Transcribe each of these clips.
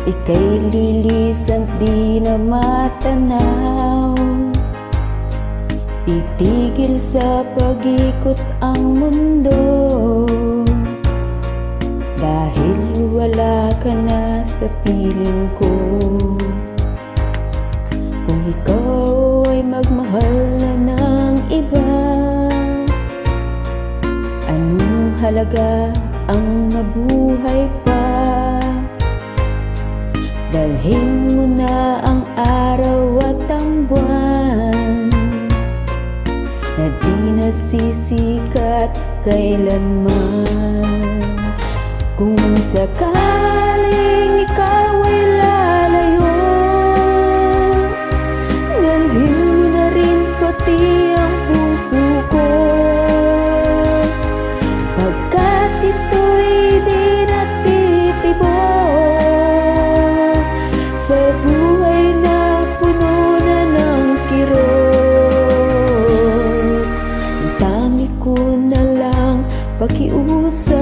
ika'y lilis at di na matanaw. Titigil sa pag-ikot ang mundo, dahil wala ka na sa piling ko. Kung ikaw ay magmahal na ng iba, anong halaga ang mabuhay pa? Dalhin mo na ang araw at ang buwan na di nasisikat kailanman. Kung sakaling ikaw ay lalayo, dalhin mo na rin pati ang puso ko, pagkat ito'y di natitibok sa buhay na puno na ng kirot. Ang tangi ko na lang pakiusap,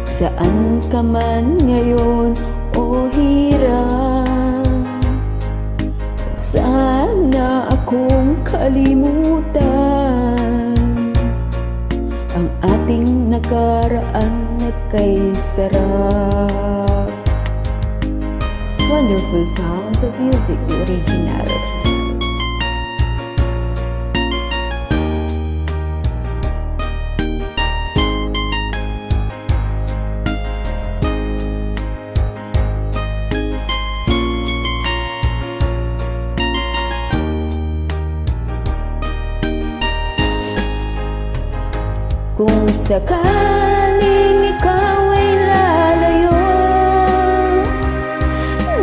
saan ka man ngayon o hirap, sana akong kalimutan ang ating nakaraan na kay sarap. Wonderful sounds of music, the original. Kung sakaling ikaw ay lalayo,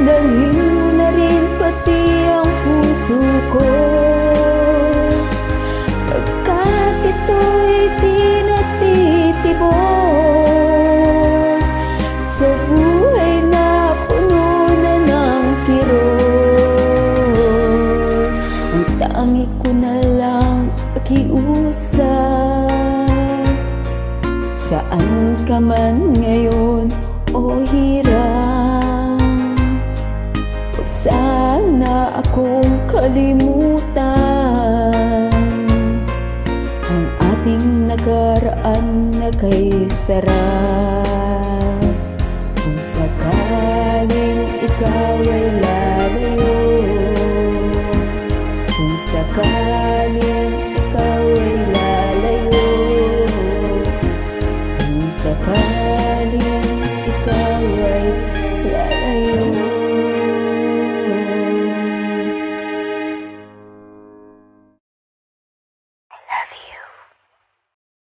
dalhin mo na rin pati ang puso ko, pagkat ito'y di natitibok sa buhay na puno na ng kirot. Ang tangi ko na lang pakiusap, saan ka man ngayon o hirap, huwag sana akong kalimutan ang ating nakaraan na kay sarap. Kung sakaling ikaw ay lalo